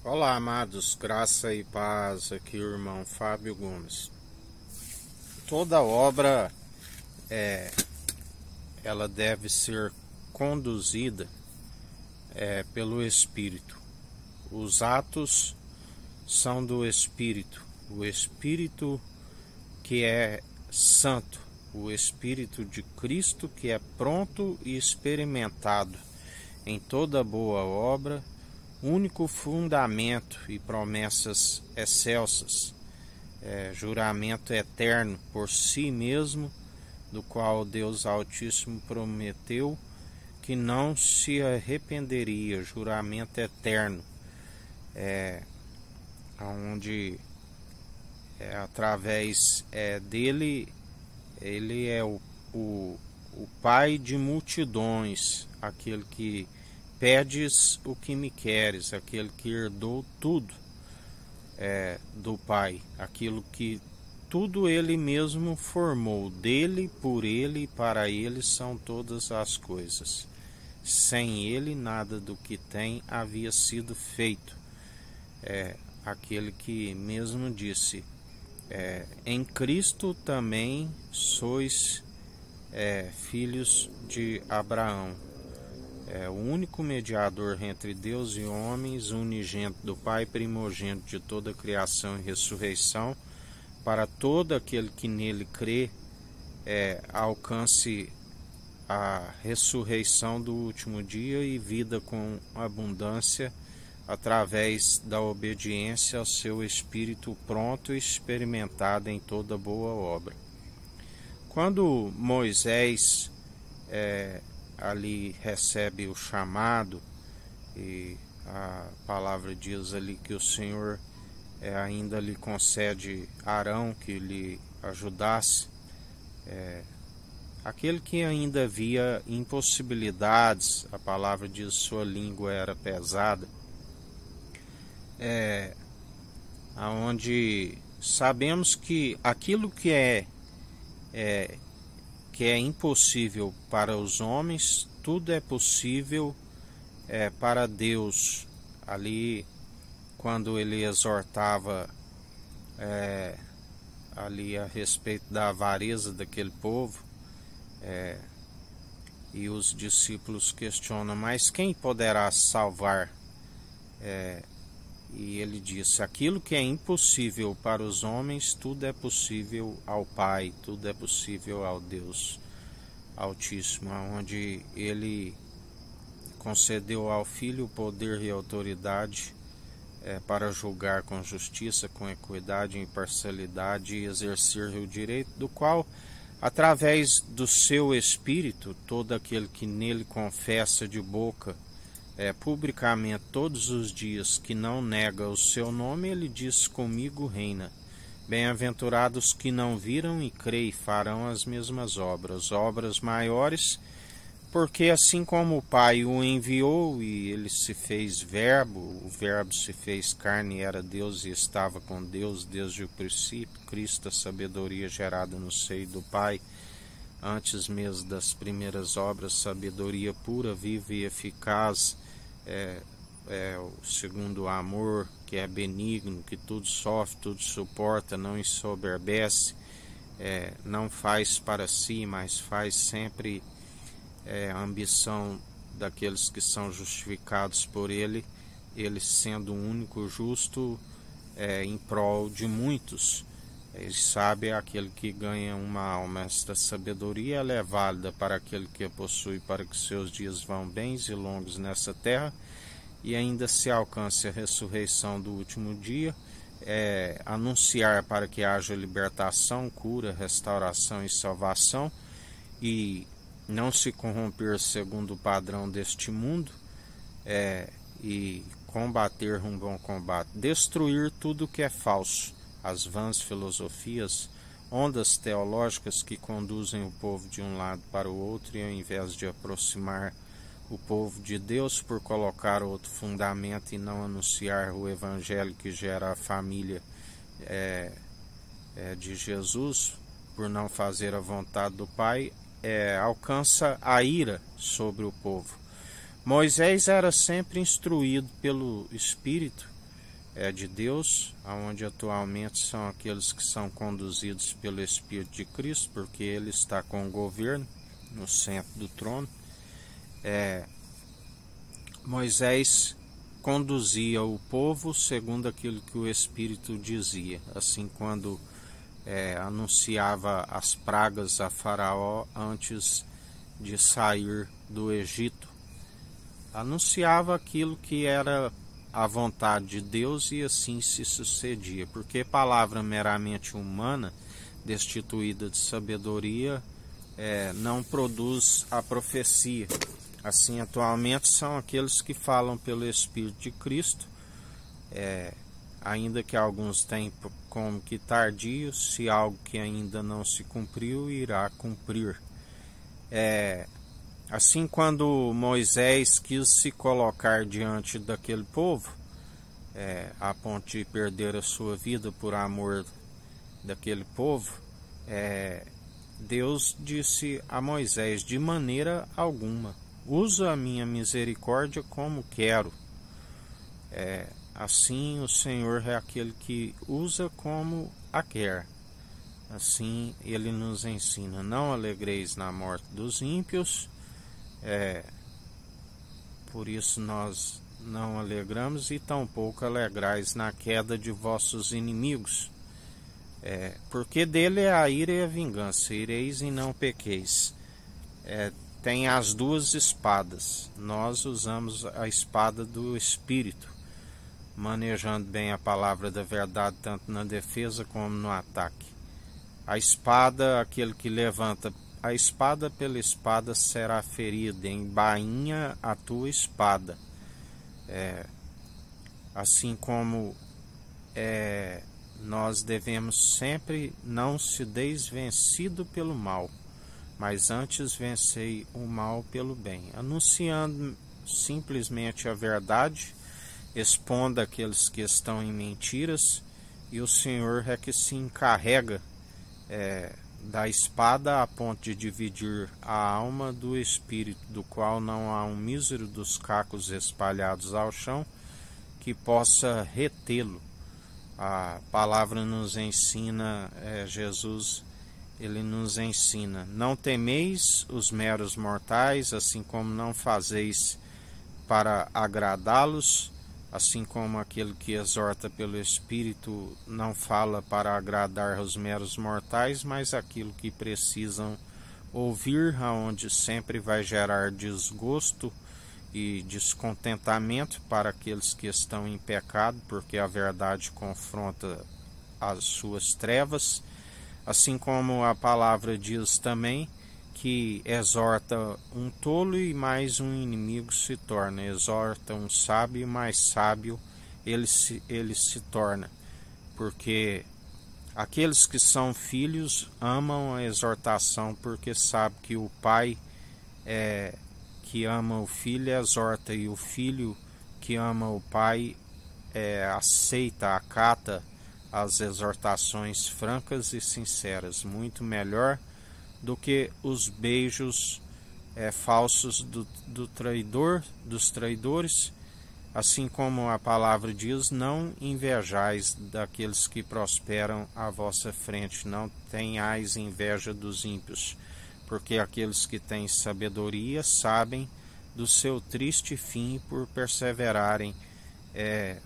Olá, amados, graça e paz, aqui o irmão Fábio Gomes. Toda obra, ela deve ser conduzida pelo Espírito. Os atos são do Espírito, o Espírito que é santo, o Espírito de Cristo que é pronto e experimentado em toda boa obra, único fundamento e promessas excelsas, juramento eterno por si mesmo, do qual Deus Altíssimo prometeu que não se arrependeria, juramento eterno, onde através dele, ele é o Pai de multidões, aquele que pedes o que me queres, aquele que herdou tudo do Pai, aquilo que tudo ele mesmo formou, dele, por ele e para ele são todas as coisas. Sem ele nada do que tem havia sido feito. Aquele que mesmo disse, em Cristo também sois filhos de Abraão. O único mediador entre Deus e homens, unigênito do Pai, primogênito de toda a criação e ressurreição, para todo aquele que nele crê, alcance a ressurreição do último dia e vida com abundância, através da obediência ao seu Espírito pronto e experimentado em toda boa obra. Quando Moisés ali recebe o chamado, e a palavra diz ali que o Senhor ainda lhe concede Arão que lhe ajudasse, aquele que ainda via impossibilidades, a palavra diz sua língua era pesada, onde sabemos que aquilo que é impossível para os homens, tudo é possível para Deus. Ali, quando ele exortava ali a respeito da avareza daquele povo, e os discípulos questionam, mas quem poderá salvar? E ele disse, aquilo que é impossível para os homens, tudo é possível ao Pai, tudo é possível ao Deus Altíssimo, onde ele concedeu ao Filho o poder e autoridade para julgar com justiça, com equidade, imparcialidade e exercer o direito, do qual, através do seu Espírito, todo aquele que nele confessa de boca publicamente todos os dias que não nega o seu nome, ele diz, comigo reina. Bem-aventurados que não viram e creem farão as mesmas obras maiores, porque assim como o Pai o enviou e ele se fez verbo, o verbo se fez carne e era Deus e estava com Deus desde o princípio, Cristo, a sabedoria gerada no seio do Pai, antes mesmo das primeiras obras, sabedoria pura, viva e eficaz, o segundo amor, que é benigno, que tudo sofre, tudo suporta, não ensoberbece, não faz para si, mas faz sempre a ambição daqueles que são justificados por ele, ele sendo o único justo em prol de muitos. Ele sabe aquele que ganha uma alma. Esta sabedoria ela é válida para aquele que a possui, para que seus dias vão bens e longos nessa terra, e ainda se alcance a ressurreição do último dia, anunciar para que haja libertação, cura, restauração e salvação, e não se corromper segundo o padrão deste mundo, e combater um bom combate, destruir tudo que é falso, as vãs filosofias, ondas teológicas que conduzem o povo de um lado para o outro, e ao invés de aproximar o povo de Deus por colocar outro fundamento e não anunciar o evangelho que gera a família de Jesus, por não fazer a vontade do Pai, alcança a ira sobre o povo. Moisés era sempre instruído pelo Espírito é de Deus, onde atualmente são aqueles que são conduzidos pelo Espírito de Cristo, porque Ele está com o governo no centro do trono. Moisés conduzia o povo segundo aquilo que o Espírito dizia, assim quando anunciava as pragas a Faraó antes de sair do Egito, anunciava aquilo que era a vontade de Deus e assim se sucedia, porque palavra meramente humana, destituída de sabedoria, não produz a profecia. Assim, atualmente são aqueles que falam pelo Espírito de Cristo, ainda que alguns tenham como que tardios, se algo que ainda não se cumpriu, irá cumprir. Assim, quando Moisés quis se colocar diante daquele povo, a ponto de perder a sua vida por amor daquele povo, Deus disse a Moisés: de maneira alguma, usa a minha misericórdia como quero. Assim, o Senhor é aquele que usa como a quer. Assim, Ele nos ensina: não alegreis na morte dos ímpios. Por isso nós não alegramos, e tampouco alegrais na queda de vossos inimigos. Porque dele é a ira e a vingança, ireis e não pequeis. Tem as duas espadas. Nós usamos a espada do Espírito, manejando bem a palavra da verdade, tanto na defesa como no ataque. A espada, aquele que levanta a espada pela espada será ferido, embainha a tua espada. Assim como nós devemos sempre não se desvencido pelo mal, mas antes vencei o mal pelo bem, anunciando simplesmente a verdade, expondo aqueles que estão em mentiras, e o Senhor é que se encarrega da espada a ponto de dividir a alma do espírito, do qual não há um mísero dos cacos espalhados ao chão que possa retê-lo. A palavra nos ensina, Jesus, ele nos ensina: não temeis os meros mortais, assim como não fazeis para agradá-los, assim como aquele que exorta pelo Espírito não fala para agradar os meros mortais, mas aquilo que precisam ouvir, aonde sempre vai gerar desgosto e descontentamento para aqueles que estão em pecado, porque a verdade confronta as suas trevas, assim como a palavra diz também que exorta um tolo e mais um inimigo se torna, exorta um sábio e mais sábio ele se torna, porque aqueles que são filhos amam a exortação, porque sabe que o pai que ama o filho exorta, e o filho que ama o pai aceita, acata as exortações francas e sinceras, muito melhor do que os beijos falsos dos traidores, assim como a palavra diz: não invejais daqueles que prosperam à vossa frente, não tenhais inveja dos ímpios, porque aqueles que têm sabedoria sabem do seu triste fim por perseverarem.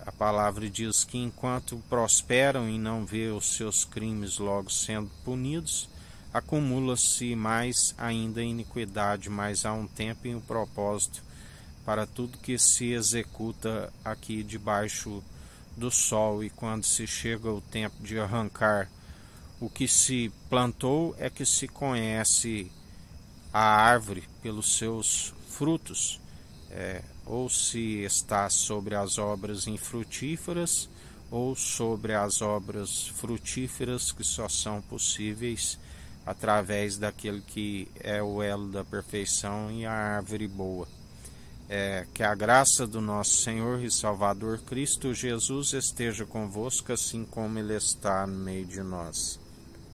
A palavra diz que enquanto prosperam e não vê os seus crimes logo sendo punidos, acumula-se mais ainda iniquidade, mas há um tempo e um propósito para tudo que se executa aqui debaixo do sol, e quando se chega o tempo de arrancar o que se plantou, é que se conhece a árvore pelos seus frutos, ou se está sobre as obras infrutíferas, ou sobre as obras frutíferas que só são possíveis através daquele que é o elo da perfeição e a árvore boa. Que a graça do nosso Senhor e Salvador Cristo Jesus esteja convosco, assim como Ele está no meio de nós.